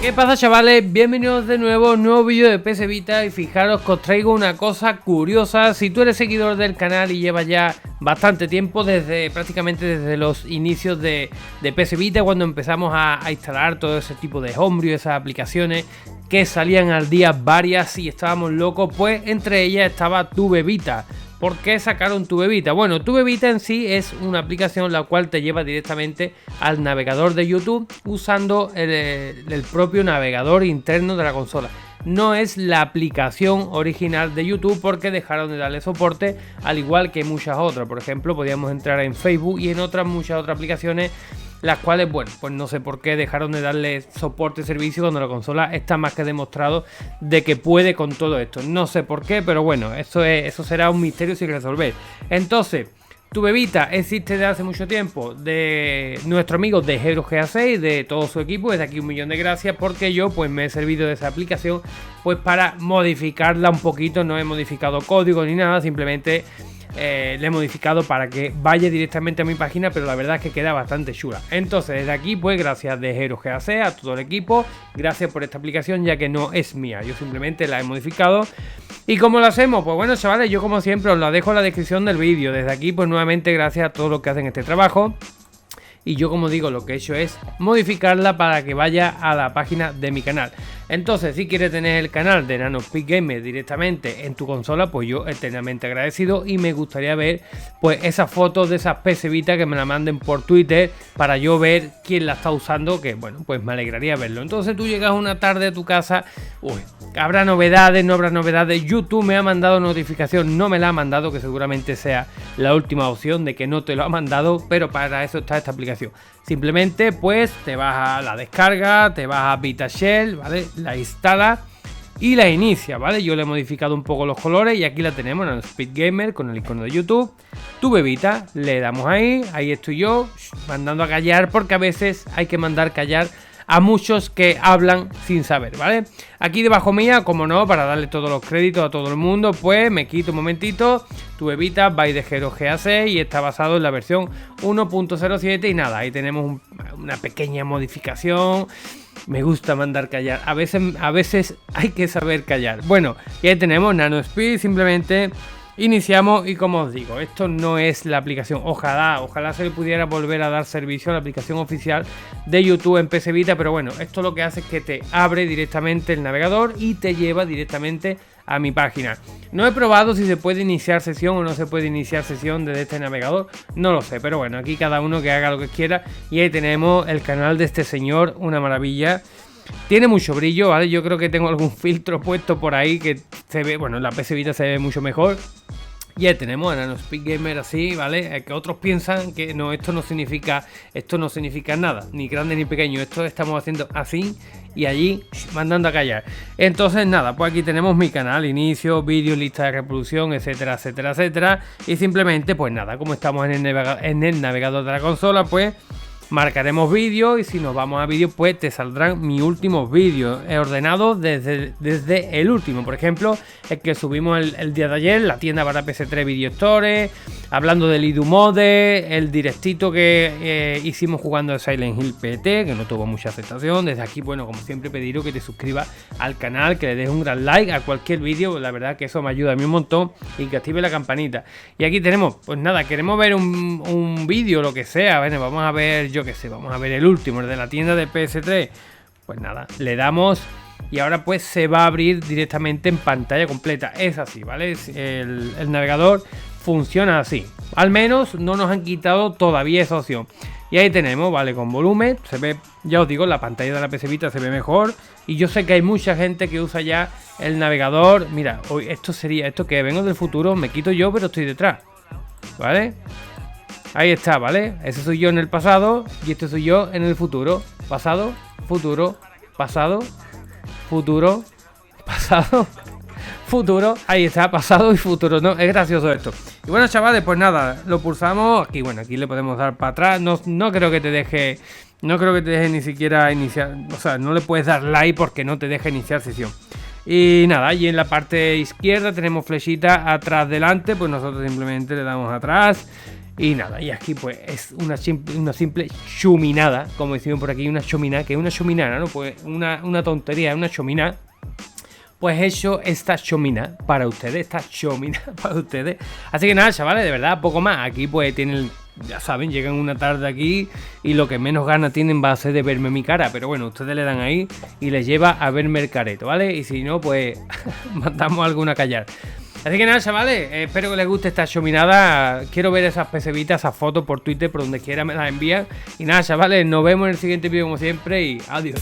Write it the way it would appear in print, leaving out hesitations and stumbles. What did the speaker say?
¿Qué pasa, chavales? Bienvenidos de nuevo a un nuevo vídeo de PS Vita. Y fijaros que os traigo una cosa curiosa. Si tú eres seguidor del canal y llevas ya bastante tiempo, prácticamente desde los inicios de PS Vita, cuando empezamos a instalar todo ese tipo de Homebrew, esas aplicaciones que salían al día varias y estábamos locos, pues entre ellas estaba TubeVita. ¿Por qué sacaron TubeVita? Bueno, TubeVita en sí es una aplicación la cual te lleva directamente al navegador de YouTube usando el propio navegador interno de la consola. No es la aplicación original de YouTube porque dejaron de darle soporte, al igual que muchas otras. Por ejemplo, podíamos entrar en Facebook y en muchas otras aplicaciones, las cuales, bueno, pues no sé por qué dejaron de darle soporte y servicio cuando la consola está más que demostrado de que puede con todo esto. No sé por qué, pero bueno, eso será un misterio sin resolver. Entonces, TubeVita existe desde hace mucho tiempo, de nuestro amigo de HeroGA6, de todo su equipo. Desde aquí un millón de gracias, porque yo pues me he servido de esa aplicación pues para modificarla un poquito. No he modificado código ni nada, simplemente le he modificado para que vaya directamente a mi página, pero la verdad es que queda bastante chula. Entonces desde aquí pues gracias de HeroGA6 a todo el equipo, gracias por esta aplicación, ya que no es mía, yo simplemente la he modificado. ¿Y cómo lo hacemos? Pues bueno, chavales, yo como siempre os la dejo en la descripción del vídeo. Desde aquí pues nuevamente gracias a todos los que hacen este trabajo. Y yo, como digo, lo que he hecho es modificarla para que vaya a la página de mi canal. Entonces, si quieres tener el canal de Nanospeed Gamer directamente en tu consola, pues yo eternamente agradecido. Y me gustaría ver pues esas fotos de esas PS Vita, que me la manden por Twitter para yo ver quién la está usando, que bueno, pues me alegraría verlo. Entonces tú llegas una tarde a tu casa, habrá novedades, no habrá novedades. YouTube me ha mandado notificación, no me la ha mandado, que seguramente sea la última opción de que no te lo ha mandado, pero para eso está esta aplicación. Simplemente pues te vas a la descarga, te vas a VitaShell, ¿vale? La instala y la inicia, ¿vale? Yo le he modificado un poco los colores y aquí la tenemos, Nanospeed Gamer, con el icono de YouTube. TubeVita, le damos ahí estoy yo mandando a callar, porque a veces hay que mandar callar a muchos que hablan sin saber, ¿vale? Aquí debajo mía, como no, para darle todos los créditos a todo el mundo, pues me quito un momentito. TubeVita by de HeroGA6 y está basado en la versión 1.07 y nada, ahí tenemos una pequeña modificación. Me gusta mandar callar, a veces hay que saber callar. Bueno, y ahí tenemos Nanospeed, simplemente iniciamos y como os digo, esto no es la aplicación. Ojalá se le pudiera volver a dar servicio a la aplicación oficial de YouTube en PS Vita, pero bueno, esto lo que hace es que te abre directamente el navegador y te lleva directamente a mi página. No he probado si se puede iniciar sesión o no se puede iniciar sesión desde este navegador, no lo sé, pero bueno, aquí cada uno que haga lo que quiera. Y ahí tenemos el canal de este señor, una maravilla. Tiene mucho brillo, ¿vale? Yo creo que tengo algún filtro puesto por ahí que se ve, bueno, en la PS Vita se ve mucho mejor. Y ahí tenemos a Nanospeed Gamer así, ¿vale? Que otros piensan que no, esto no significa nada, ni grande ni pequeño. Esto estamos haciendo así y allí mandando a callar. Entonces nada, pues aquí tenemos mi canal, inicio, vídeo, lista de reproducción, etcétera, etcétera, etcétera. Y simplemente, pues nada, como estamos en el navegador de la consola, pues marcaremos vídeos, y si nos vamos a vídeos pues te saldrán mis últimos vídeos. He ordenado desde el último, por ejemplo el que subimos el día de ayer, la tienda para PS3 Video Store, hablando del IDUMODE, el directito que hicimos jugando a Silent Hill PT, que no tuvo mucha aceptación. Desde aquí, bueno, como siempre, pediros que te suscribas al canal, que le des un gran like a cualquier vídeo, la verdad que eso me ayuda a mí un montón, y que active la campanita. Y aquí tenemos, pues nada, queremos ver un vídeo, lo que sea. Bueno, vamos a ver, yo que sé, vamos a ver el último, el de la tienda de PS3. Pues nada, le damos y ahora pues se va a abrir directamente en pantalla completa. Es así, ¿vale? El navegador funciona así. Al menos no nos han quitado todavía esa opción. Y ahí tenemos, ¿vale? Con volumen, se ve, ya os digo, la pantalla de la PS Vita se ve mejor. Y yo sé que hay mucha gente que usa ya el navegador. Mira, hoy esto que vengo del futuro, me quito yo, pero estoy detrás, ¿vale? Ahí está, ¿vale? Ese soy yo en el pasado y este soy yo en el futuro. Pasado, futuro, pasado, futuro, pasado, futuro. Ahí está, pasado y futuro. No, es gracioso esto. Y bueno, chavales, pues nada, lo pulsamos aquí. Bueno, aquí le podemos dar para atrás. No creo que te deje ni siquiera iniciar. O sea, no le puedes dar like porque no te deja iniciar sesión. Y nada, y en la parte izquierda tenemos flechita atrás, delante. Pues nosotros simplemente le damos atrás. Y nada, y aquí pues es una simple chuminada, como decimos por aquí, una chominada, que es una chominada, ¿no? Pues una tontería, una chominada. Pues hecho esta chomina para ustedes, esta chomina para ustedes. Así que nada, chavales, de verdad, poco más. Aquí pues tienen, ya saben, llegan una tarde aquí y lo que menos ganas tienen va a ser de verme mi cara. Pero bueno, ustedes le dan ahí y les lleva a verme el careto, ¿vale? Y si no, pues mandamos alguna a callar. Así que nada, chavales, espero que les guste esta chominada. Quiero ver esas pesevitas, esas fotos por Twitter, por donde quiera me las envían. Y nada, chavales, nos vemos en el siguiente vídeo como siempre y adiós.